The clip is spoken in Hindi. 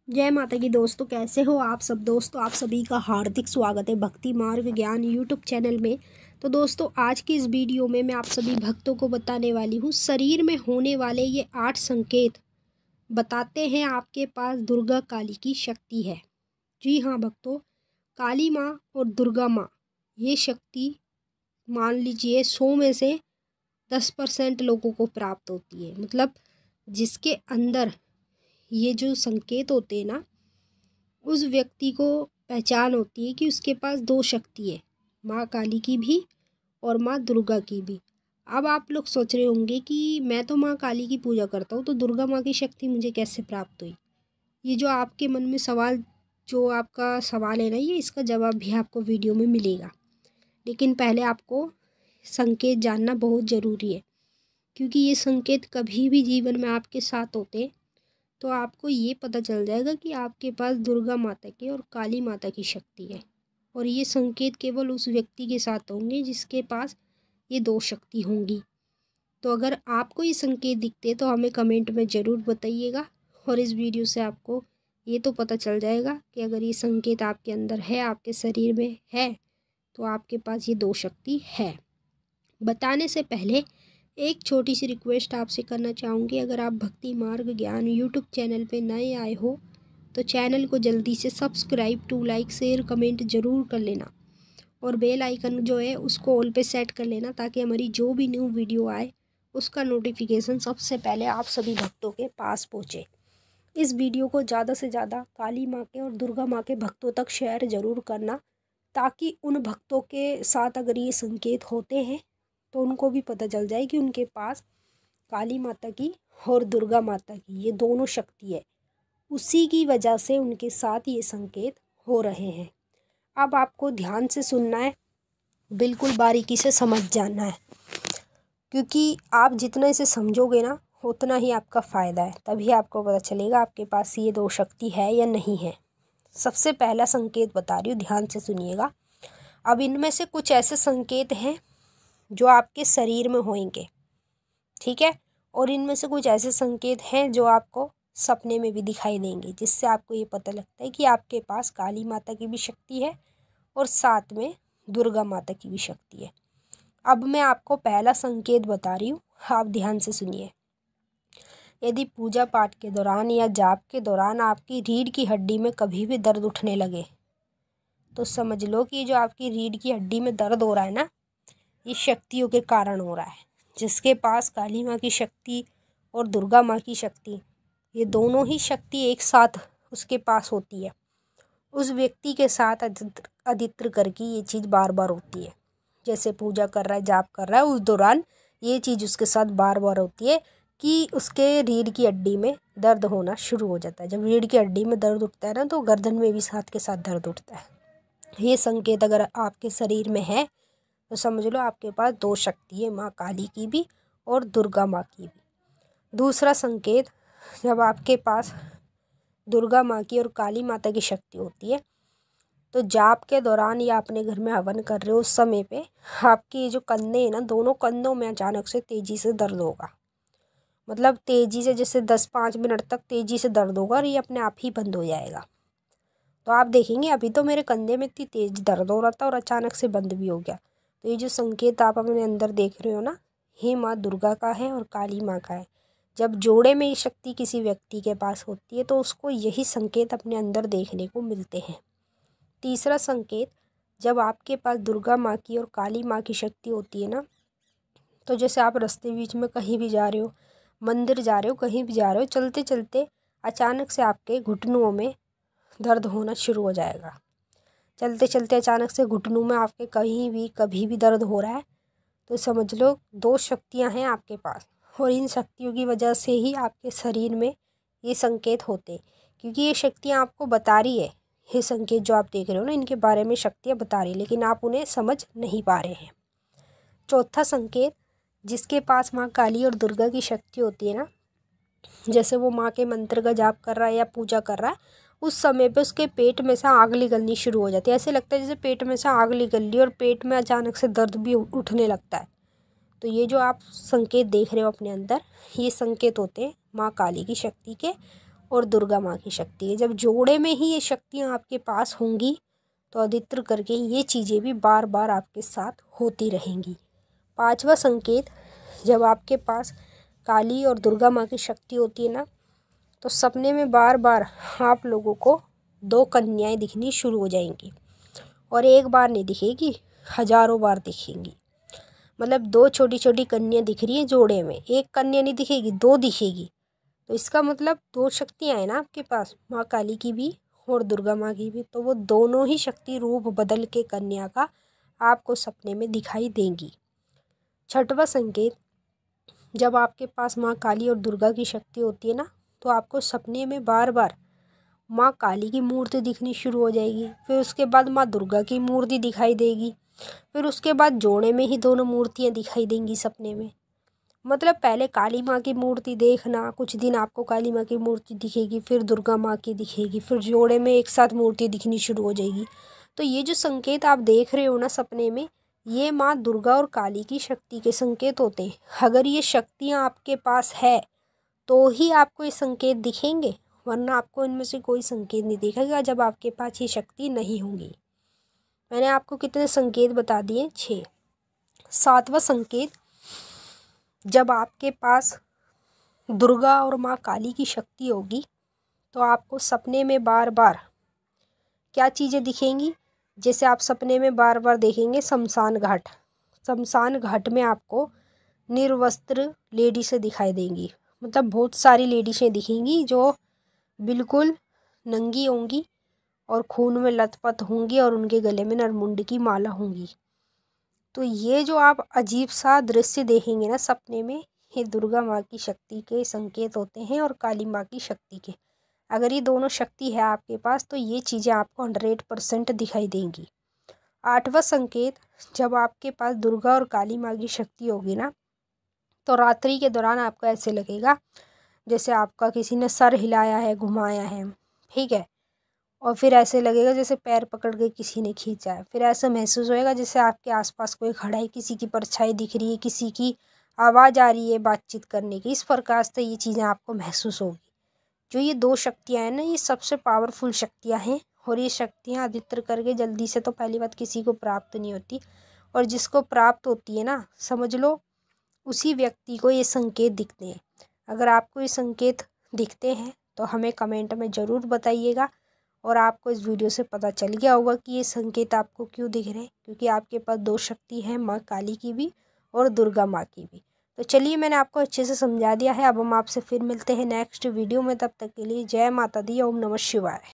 जय माता की दोस्तों, कैसे हो आप सब। दोस्तों आप सभी का हार्दिक स्वागत है भक्ति मार्ग ज्ञान यूट्यूब चैनल में। तो दोस्तों आज की इस वीडियो में मैं आप सभी भक्तों को बताने वाली हूँ शरीर में होने वाले ये 8 संकेत बताते हैं आपके पास दुर्गा काली की शक्ति है। जी हाँ भक्तों, काली माँ और दुर्गा माँ ये शक्ति मान लीजिए 100 में से 10% लोगों को प्राप्त होती है। मतलब जिसके अंदर ये जो संकेत होते हैं ना, उस व्यक्ति को पहचान होती है कि उसके पास 2 शक्ति है, माँ काली की भी और माँ दुर्गा की भी। अब आप लोग सोच रहे होंगे कि मैं तो माँ काली की पूजा करता हूँ, तो दुर्गा माँ की शक्ति मुझे कैसे प्राप्त हुई। ये जो आपके मन में जो आपका सवाल है ना, ये इसका जवाब भी आपको वीडियो में मिलेगा। लेकिन पहले आपको संकेत जानना बहुत ज़रूरी है, क्योंकि ये संकेत कभी भी जीवन में आपके साथ होते हैं तो आपको ये पता चल जाएगा कि आपके पास दुर्गा माता की और काली माता की शक्ति है। और ये संकेत केवल उस व्यक्ति के साथ होंगे जिसके पास ये 2 शक्ति होंगी। तो अगर आपको ये संकेत दिखते तो हमें कमेंट में ज़रूर बताइएगा। और इस वीडियो से आपको ये तो पता चल जाएगा कि अगर ये संकेत आपके अंदर है, आपके शरीर में है, तो आपके पास ये 2 शक्ति है। बताने से पहले एक छोटी सी रिक्वेस्ट आपसे करना चाहूँगी। अगर आप भक्ति मार्ग ज्ञान यूट्यूब चैनल पे नए आए हो तो चैनल को जल्दी से subscribe, to like, share, comment ज़रूर कर लेना और बेल आइकन जो है उसको ऑल पे सेट कर लेना, ताकि हमारी जो भी न्यू वीडियो आए उसका नोटिफिकेशन सबसे पहले आप सभी भक्तों के पास पहुँचे। इस वीडियो को ज़्यादा से ज़्यादा काली माँ के और दुर्गा माँ के भक्तों तक शेयर ज़रूर करना, ताकि उन भक्तों के साथ अगर ये संकेत होते हैं तो उनको भी पता चल जाए कि उनके पास काली माता की और दुर्गा माता की ये दोनों शक्ति है। उसी की वजह से उनके साथ ये संकेत हो रहे हैं। अब आपको ध्यान से सुनना है, बिल्कुल बारीकी से समझ जाना है, क्योंकि आप जितना इसे समझोगे ना उतना ही आपका फ़ायदा है। तभी आपको पता चलेगा आपके पास ये 2 शक्ति है या नहीं है। सबसे पहला संकेत बता रही हूँ, ध्यान से सुनिएगा। अब इनमें से कुछ ऐसे संकेत हैं जो आपके शरीर में होंगे, ठीक है, और इनमें से कुछ ऐसे संकेत हैं जो आपको सपने में भी दिखाई देंगे, जिससे आपको ये पता लगता है कि आपके पास काली माता की भी शक्ति है और साथ में दुर्गा माता की भी शक्ति है। अब मैं आपको पहला संकेत बता रही हूँ, आप ध्यान से सुनिए। यदि पूजा पाठ के दौरान या जाप के दौरान आपकी रीढ़ की हड्डी में कभी भी दर्द उठने लगे, तो समझ लो कि जो आपकी रीढ़ की हड्डी में दर्द हो रहा है ना, ये शक्तियों के कारण हो रहा है। जिसके पास काली माँ की शक्ति और दुर्गा माँ की शक्ति, ये दोनों ही शक्ति एक साथ उसके पास होती है, उस व्यक्ति के साथ अधित्र करके ये चीज़ बार बार होती है। जैसे पूजा कर रहा है, जाप कर रहा है, उस दौरान ये चीज़ उसके साथ बार बार होती है कि उसके रीढ़ की हड्डी में दर्द होना शुरू हो जाता है। जब रीढ़ की हड्डी में दर्द उठता है ना, तो गर्दन में भी साथ के साथ दर्द उठता है। ये संकेत अगर आपके शरीर में है तो समझ लो आपके पास 2 शक्ति है, माँ काली की भी और दुर्गा माँ की भी। दूसरा संकेत, जब आपके पास दुर्गा माँ की और काली माता की शक्ति होती है तो जाप के दौरान या अपने घर में हवन कर रहे हो उस समय पे आपके जो कंधे हैं ना, दोनों कंधों में अचानक से तेज़ी से दर्द होगा। मतलब तेज़ी से, जैसे 10-5 मिनट तक तेज़ी से दर्द होगा और ये अपने आप ही बंद हो जाएगा। तो आप देखेंगे अभी तो मेरे कंधे में इतनी तेज़ दर्द हो रहा था और अचानक से बंद भी हो गया। तो ये जो संकेत आप अपने अंदर देख रहे हो ना, ये माँ दुर्गा का है और काली माँ का है। जब जोड़े में ये शक्ति किसी व्यक्ति के पास होती है तो उसको यही संकेत अपने अंदर देखने को मिलते हैं। तीसरा संकेत, जब आपके पास दुर्गा माँ की और काली माँ की शक्ति होती है ना, तो जैसे आप रास्ते बीच में कहीं भी जा रहे हो, मंदिर जा रहे हो, कहीं भी जा रहे हो, चलते चलते अचानक से आपके घुटनों में दर्द होना शुरू हो जाएगा। चलते चलते अचानक से घुटनों में आपके कहीं भी कभी भी दर्द हो रहा है, तो समझ लो 2 शक्तियां हैं आपके पास, और इन शक्तियों की वजह से ही आपके शरीर में ये संकेत होते, क्योंकि ये शक्तियां आपको बता रही है। ये संकेत जो आप देख रहे हो ना, इनके बारे में शक्तियां बता रही है, लेकिन आप उन्हें समझ नहीं पा रहे हैं। चौथा संकेत, जिसके पास माँ काली और दुर्गा की शक्ति होती है ना, जैसे वो माँ के मंत्र का जाप कर रहा है या पूजा कर रहा है, उस समय पे उसके पेट में से आग निकलनी शुरू हो जाती है। ऐसे लगता है जैसे पेट में से आग निकल रही है और पेट में अचानक से दर्द भी उठने लगता है। तो ये जो आप संकेत देख रहे हो अपने अंदर, ये संकेत होते हैं माँ काली की शक्ति के और दुर्गा माँ की शक्ति है। जब जोड़े में ही ये शक्तियाँ आपके पास होंगी तो अधिकतर करके ये चीज़ें भी बार बार आपके साथ होती रहेंगी। पांचवा संकेत, जब आपके पास काली और दुर्गा माँ की शक्ति होती है ना, तो सपने में बार बार आप लोगों को 2 कन्याएं दिखनी शुरू हो जाएंगी और एक बार नहीं दिखेगी, हजारों बार दिखेंगी। मतलब 2 छोटी छोटी कन्या दिख रही है जोड़े में, एक कन्या नहीं दिखेगी, 2 दिखेगी। तो इसका मतलब 2 शक्तियाँ हैं ना आपके पास, माँ काली की भी और दुर्गा माँ की भी। तो वो दोनों ही शक्ति रूप बदल के कन्या का आपको सपने में दिखाई देंगी। छठवां संकेत, जब आपके पास माँ काली और दुर्गा की शक्ति होती है ना, तो आपको सपने में बार बार माँ काली की मूर्ति दिखनी शुरू हो जाएगी। फिर उसके बाद माँ दुर्गा की मूर्ति दिखाई देगी। फिर उसके बाद जोड़े में ही दोनों मूर्तियाँ दिखाई देंगी सपने में। मतलब पहले काली माँ की मूर्ति देखना, कुछ दिन आपको काली माँ की मूर्ति दिखेगी, फिर दुर्गा माँ की दिखेगी, फिर जोड़े में एक साथ मूर्ति दिखनी शुरू हो जाएगी। तो ये जो संकेत आप देख रहे हो ना सपने में, ये माँ दुर्गा और काली की शक्ति के संकेत होते हैं। अगर ये शक्तियाँ आपके पास है तो ही आपको ये संकेत दिखेंगे, वरना आपको इनमें से कोई संकेत नहीं दिखेगा जब आपके पास ये शक्ति नहीं होंगी। मैंने आपको कितने संकेत बता दिए? 6। सातवां संकेत, जब आपके पास दुर्गा और माँ काली की शक्ति होगी तो आपको सपने में बार बार क्या चीज़ें दिखेंगी? जैसे आप सपने में बार बार देखेंगे शमशान घाट। शमशान घाट में आपको निर्वस्त्र लेडीसें दिखाई देंगी। मतलब बहुत सारी लेडीसें दिखेंगी जो बिल्कुल नंगी होंगी और खून में लथपथ होंगी और उनके गले में नरमुंड की माला होंगी। तो ये जो आप अजीब सा दृश्य देखेंगे ना सपने में, ये दुर्गा माँ की शक्ति के संकेत होते हैं और काली माँ की शक्ति के। अगर ये दोनों शक्ति है आपके पास तो ये चीज़ें आपको 100% दिखाई देंगी। 8वां संकेत, जब आपके पास दुर्गा और काली माँ की शक्ति होगी ना, तो रात्रि के दौरान आपको ऐसे लगेगा जैसे आपका किसी ने सर हिलाया है, घुमाया है, ठीक है। और फिर ऐसे लगेगा जैसे पैर पकड़ के किसी ने खींचा है। फिर ऐसा महसूस होएगा जैसे आपके आसपास कोई खड़ा है, किसी की परछाई दिख रही है, किसी की आवाज़ आ रही है बातचीत करने की। इस प्रकार से ये चीज़ें आपको महसूस होगी। जो ये 2 शक्तियाँ हैं ना, ये सबसे पावरफुल शक्तियाँ हैं और ये शक्तियाँ अधिकतर करके जल्दी से तो पहली बात किसी को प्राप्त नहीं होती, और जिसको प्राप्त होती है ना, समझ लो उसी व्यक्ति को ये संकेत दिखते हैं। अगर आपको ये संकेत दिखते हैं तो हमें कमेंट में ज़रूर बताइएगा। और आपको इस वीडियो से पता चल गया होगा कि ये संकेत आपको क्यों दिख रहे हैं, क्योंकि आपके पास 2 शक्ति है, माँ काली की भी और दुर्गा माँ की भी। तो चलिए, मैंने आपको अच्छे से समझा दिया है। अब हम आपसे फिर मिलते हैं नेक्स्ट वीडियो में। तब तक के लिए जय माता दी, ओम नमः शिवाय।